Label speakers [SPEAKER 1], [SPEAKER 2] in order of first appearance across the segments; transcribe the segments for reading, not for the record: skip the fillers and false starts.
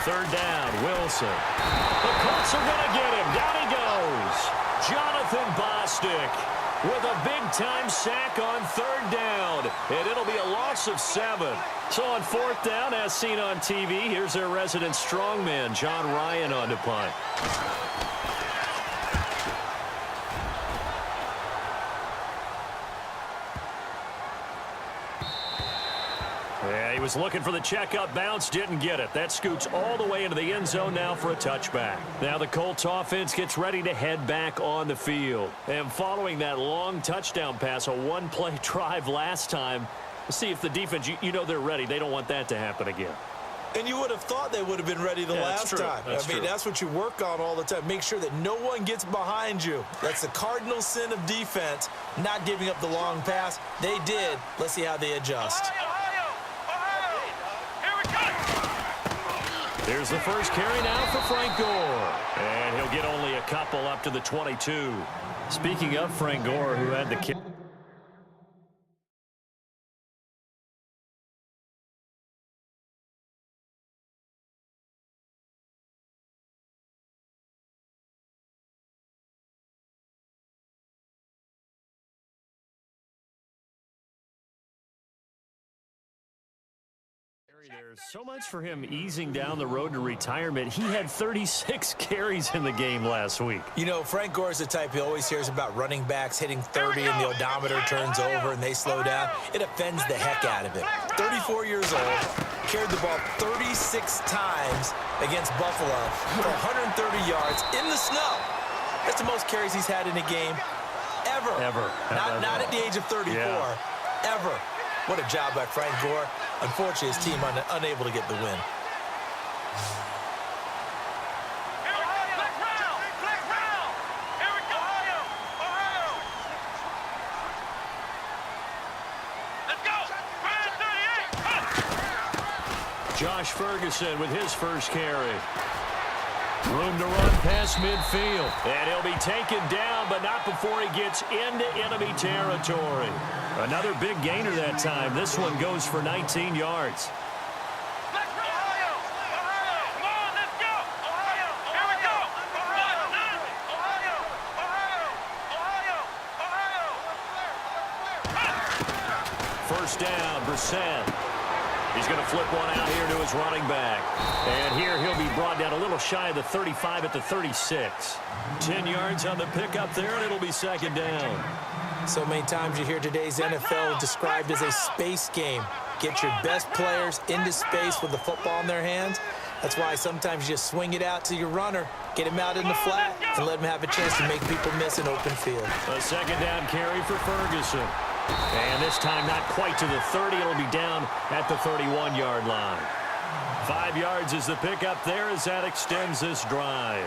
[SPEAKER 1] Third down, Wilson. The Colts are going to get him. Down he goes. Jonathan Bostic with a big-time sack on third down. And it'll be a loss of 7. So on fourth down, as seen on TV, here's their resident strongman, John Ryan, on to punt. Yeah, he was looking for the checkup bounce, didn't get it. That scoots all the way into the end zone now for a touchback. Now the Colts offense gets ready to head back on the field. And following that long touchdown pass, a one-play drive last time, see if the defense, you know they're ready. They don't want that to happen again.
[SPEAKER 2] And you would have thought they would have been ready the last time. I mean, that's what you work on all the time. Make sure that no one gets behind you. That's the cardinal sin of defense, not giving up the long pass. They did. Let's see how they adjust.
[SPEAKER 1] Here's the first carry now for Frank Gore. And he'll get only a couple up to the 22. Speaking of Frank Gore, who had the kick. There's so much for him easing down the road to retirement. He had 36 carries in the game last week.
[SPEAKER 2] You know, Frank Gore is the type he always hears about running backs hitting 30 and the odometer turns over and they slow down. It offends the heck out of him. 34 years old, carried the ball 36 times against Buffalo for 130 yards in the snow. That's the most carries he's had in a game ever. Not at the age of 34. Yeah. Ever. What a job by Frank Gore. Unfortunately, his team unable to get the win.
[SPEAKER 1] Josh Ferguson with his first carry. Room to run past midfield. And he'll be taken down, but not before he gets into enemy territory. Another big gainer that time. This one goes for 19 yards. First down, Brissett. He's going to flip one out here to his running back. And here he'll be brought down a little shy of the 35 at the 36. 10 yards on the pickup there, and it'll be second down.
[SPEAKER 2] So many times you hear today's NFL described as a space game. Get your best players into space with the football in their hands. That's why sometimes you just swing it out to your runner, get him out in the flat, and let him have a chance to make people miss an open field.
[SPEAKER 1] A second down carry for Ferguson. And this time not quite to the 30. It'll be down at the 31-yard line. 5 yards is the pickup there as that extends this drive.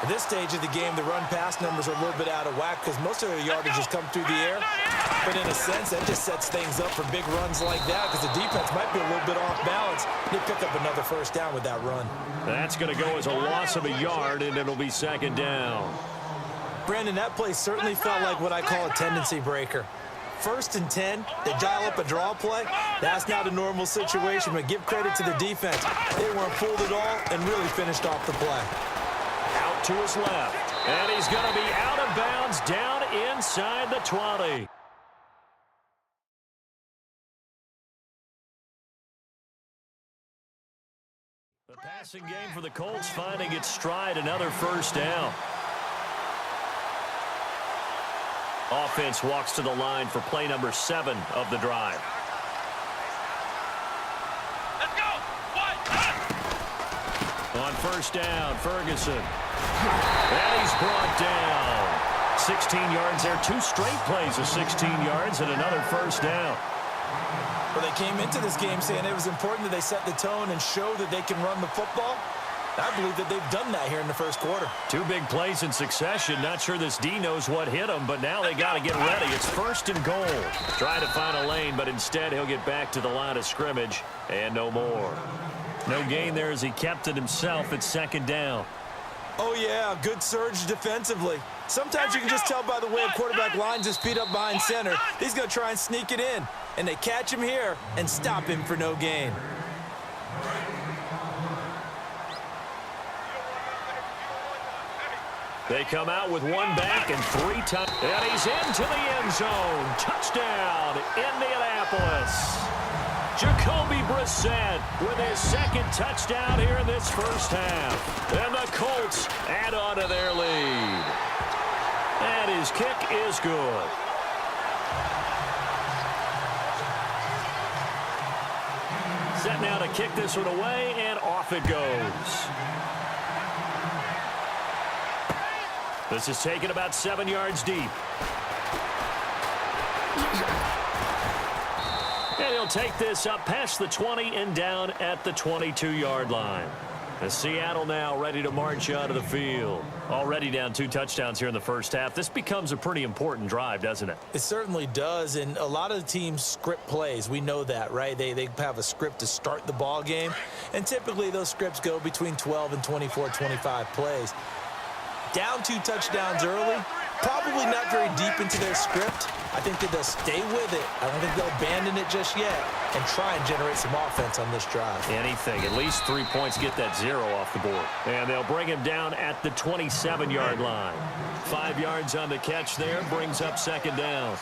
[SPEAKER 2] At this stage of the game, the run-pass numbers are a little bit out of whack because most of their yardage has come through the air. But in a sense, that just sets things up for big runs like that because the defense might be a little bit off balance. They pick up another first down with that run.
[SPEAKER 1] That's going to go as a loss of a yard, and it'll be second down.
[SPEAKER 2] Brandon, that play certainly felt like what I call a tendency breaker. 1st and 10, they dial up a draw play. That's not a normal situation, but give credit to the defense. They weren't fooled at all and really finished off the play.
[SPEAKER 1] Out to his left, and he's going to be out of bounds down inside the 20. The passing game for the Colts finding its stride, another first down. Offense walks to the line for play number 7 of the drive.
[SPEAKER 3] Let's go.
[SPEAKER 1] On first down, Ferguson. And he's brought down. 16 yards there. 2 straight plays of 16 yards and another first down.
[SPEAKER 2] Well, they came into this game saying it was important that they set the tone and show that they can run the football. I believe that they've done that here in the first quarter.
[SPEAKER 1] 2 big plays in succession. Not sure this D knows what hit him, but now they got to get ready. It's 1st and goal. Try to find a lane, but instead he'll get back to the line of scrimmage and no more. No gain there as he kept it himself at second down.
[SPEAKER 2] Oh, yeah, good surge defensively. Sometimes you can just tell by the way a quarterback lines his feet up behind center. He's going to try and sneak it in, and they catch him here and stop him for no gain.
[SPEAKER 1] They come out with one back and 3 times. And he's into the end zone. Touchdown, Indianapolis. Jacoby Brissett with his second touchdown here in this first half. And the Colts add on to their lead. And his kick is good. Set now to kick this one away, and off it goes. This is taken about 7 yards deep. And he'll take this up past the 20 and down at the 22-yard line. As Seattle now ready to march out of the field. Already down 2 touchdowns here in the first half. This becomes a pretty important drive, doesn't it?
[SPEAKER 2] It certainly does, and a lot of the teams script plays. We know that, right? They have a script to start the ball game, and typically those scripts go between 12 and 24, 25 plays. Down 2 touchdowns early, probably not very deep into their script. I think that they'll stay with it. I don't think they'll abandon it just yet and try and generate some offense on this drive.
[SPEAKER 1] Anything. At least 3 points, get that 0 off the board. And they'll bring him down at the 27-yard line. 5 yards on the catch there, brings up second down.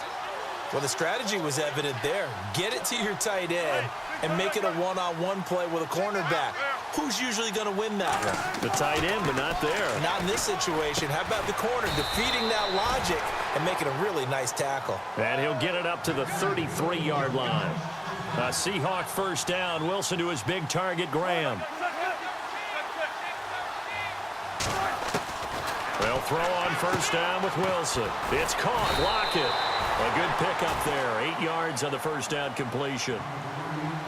[SPEAKER 2] Well, the strategy was evident there. Get it to your tight end and make it a one-on-one play with a cornerback. Who's usually going to win that one?
[SPEAKER 1] The tight end, but not there.
[SPEAKER 2] Not in this situation. How about the corner defeating that logic and making a really nice tackle?
[SPEAKER 1] And he'll get it up to the 33-yard line. A Seahawk first down. Wilson to his big target, Graham. They'll throw on first down with Wilson. It's caught. Lockett. A good pickup there. 8 yards on the first down completion.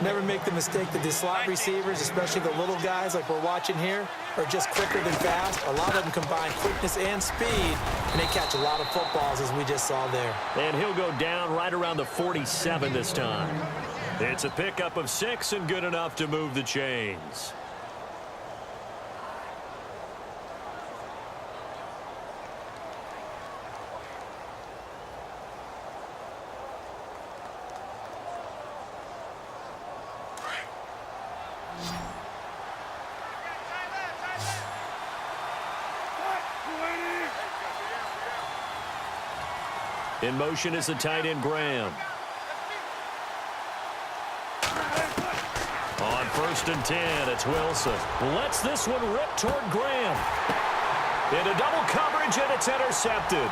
[SPEAKER 2] Never make the mistake that the slot receivers, especially the little guys like we're watching here, are just quicker than fast. A lot of them combine quickness and speed, and they catch a lot of footballs, as we just saw there.
[SPEAKER 1] And he'll go down right around the 47 this time. It's a pickup of 6 and good enough to move the chains. In motion is the tight end, Graham. On first and 10, it's Wilson. Lets this one rip toward Graham. Into double coverage, and it's intercepted.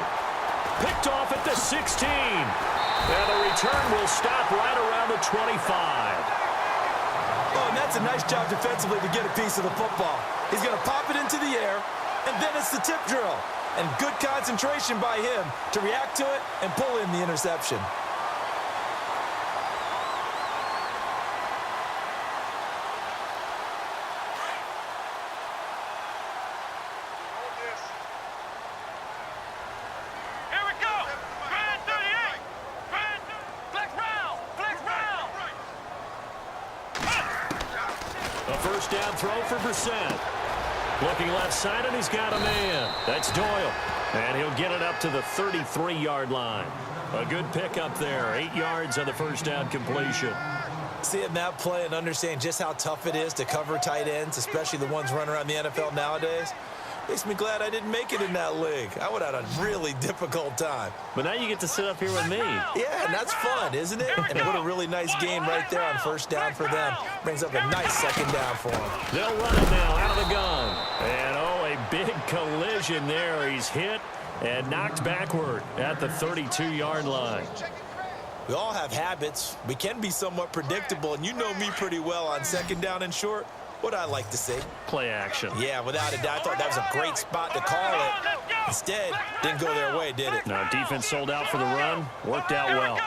[SPEAKER 1] Picked off at the 16. And the return will stop right around the 25.
[SPEAKER 2] Oh, and that's a nice job defensively to get a piece of the football. He's going to pop it into the air, and then it's the tip drill. And good concentration by him to react to it and pull in the interception.
[SPEAKER 3] Here we go. Grand 38. Grand flex round. Flex round.
[SPEAKER 1] A first down throw for Brissett. Looking left side, and he's got a man. That's Doyle. And he'll get it up to the 33-yard line. A good pickup there. 8 yards on the first down completion.
[SPEAKER 2] Seeing that play and understand just how tough it is to cover tight ends, especially the ones running around the NFL nowadays, makes me glad I didn't make it in that league. I would have had a really difficult time.
[SPEAKER 1] But now you get to sit up here with me.
[SPEAKER 2] Yeah, and that's fun, isn't it? And what a really nice game right there on first down for them. Brings up a nice second down for them.
[SPEAKER 1] They'll run it now out of the gun. And, oh, a big collision there. He's hit and knocked backward at the 32-yard line.
[SPEAKER 2] We all have habits. We can be somewhat predictable, and you know me pretty well on second down and short. What I like to see.
[SPEAKER 1] Play action.
[SPEAKER 2] Yeah, without a doubt. I thought that was a great spot to call it. Instead, didn't go their way, did it?
[SPEAKER 1] Now, defense sold out for the run. Worked out well.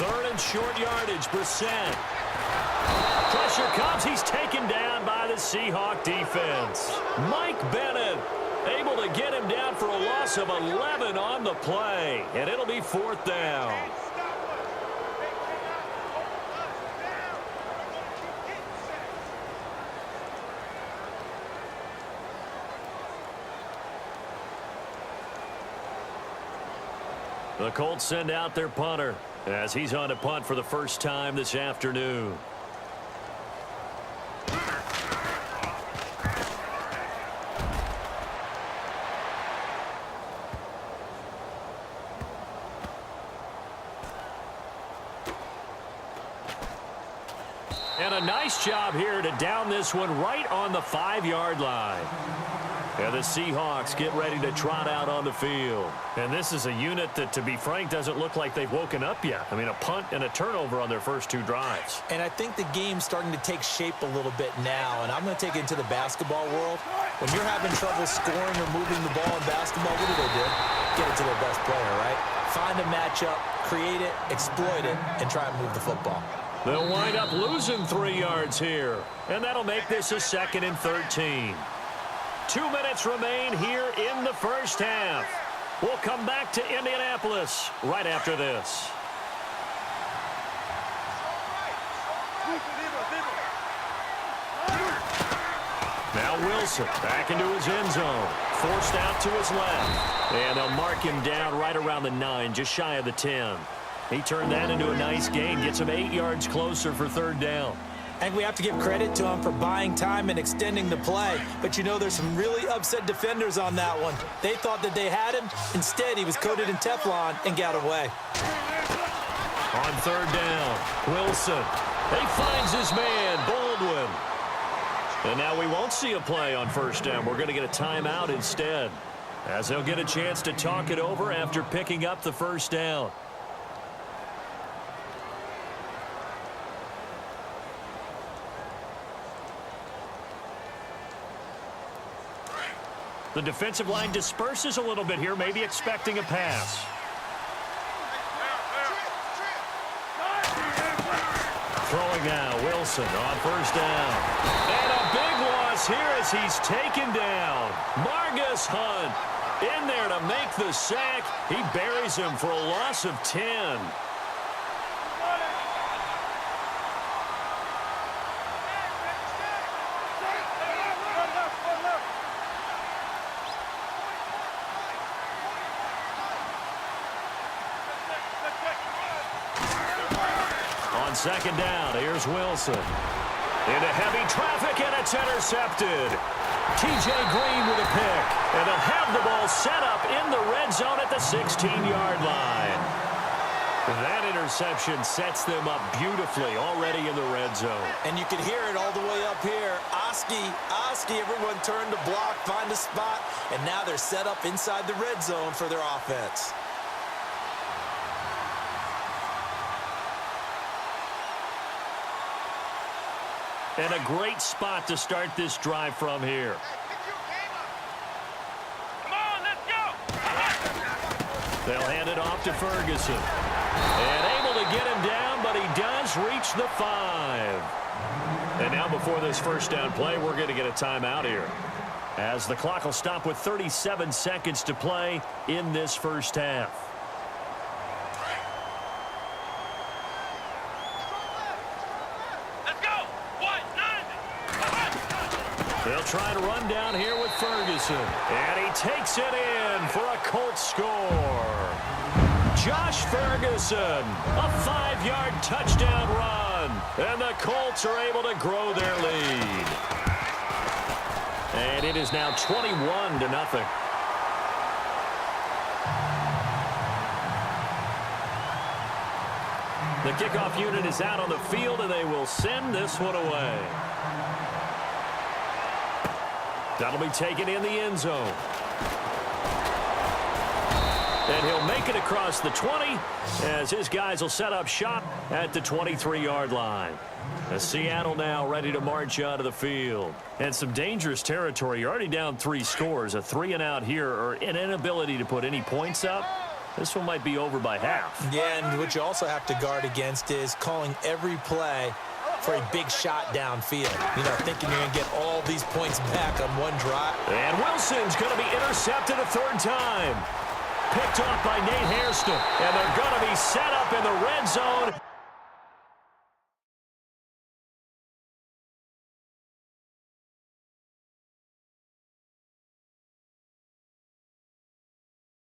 [SPEAKER 1] Third and short yardage, Brissett. Pressure comes. He's taken down by the Seahawk defense. Mike Bennett able to get him down for a loss of 11 on the play. And it'll be fourth down. The Colts send out their punter as he's on to punt for the first time this afternoon. And a nice job here to down this one right on the 5-yard line. And the Seahawks get ready to trot out on the field. And this is a unit that, to be frank, doesn't look like they've woken up yet. I mean, a punt and a turnover on their first 2 drives.
[SPEAKER 2] And I think the game's starting to take shape a little bit now. And I'm going to take it into the basketball world. When you're having trouble scoring or moving the ball in basketball, what do? Get it to their best player, right? Find a matchup, create it, exploit it, and try and move the football.
[SPEAKER 1] They'll wind up losing 3 yards here. And that'll make this a 2nd and 13. 2 minutes remain here in the first half. We'll come back to Indianapolis right after this. Now Wilson back into his end zone. Forced out to his left. And they'll mark him down right around the 9, just shy of the 10. He turned that into a nice gain. Gets him 8 yards closer for 3rd down.
[SPEAKER 2] I think we have to give credit to him for buying time and extending the play. But, you know, there's some really upset defenders on that one. They thought that they had him. Instead, he was coated in Teflon and got away.
[SPEAKER 1] On 3rd down, Wilson. He finds his man, Baldwin. And now we won't see a play on 1st down. We're going to get a timeout instead, as they'll get a chance to talk it over after picking up the 1st down. The defensive line disperses a little bit here, maybe expecting a pass. Throwing now, Wilson on 1st down. And a big loss here as he's taken down. Margus Hunt in there to make the sack. He buries him for a loss of 10. On 2nd down, here's Wilson. Into heavy traffic, and it's intercepted. T.J. Green with a pick. And they'll have the ball set up in the red zone at the 16-yard line. That interception sets them up beautifully already in the red zone.
[SPEAKER 2] And you can hear it all the way up here. Oski, everyone turned to block, find a spot, and now they're set up inside the red zone for their offense.
[SPEAKER 1] And a great spot to start this drive from here.
[SPEAKER 3] Come on, let's go.
[SPEAKER 1] They'll hand it off to Ferguson. And able to get him down, but he does reach the 5. And now before this 1st down play, we're going to get a timeout here, as the clock will stop with 37 seconds to play in this 1st half. They'll try to run down here with Ferguson. And he takes it in for a Colts score. Josh Ferguson, a 5-yard touchdown run. And the Colts are able to grow their lead. And it is now 21-0. The kickoff unit is out on the field, and they will send this one away. That'll be taken in the end zone. And he'll make it across the 20 as his guys will set up shop at the 23-yard line. As Seattle now ready to march out of the field. And some dangerous territory. You're already down 3 scores. A 3-and-out here, or an inability to put any points up. This one might be over by half.
[SPEAKER 2] Yeah, and what you also have to guard against is calling every play for a big shot downfield. You know, thinking you're going to get all these points back on one drive.
[SPEAKER 1] And Wilson's going to be intercepted a 3rd time. Picked off by Nate Hairston. And they're going to be set up in the red zone.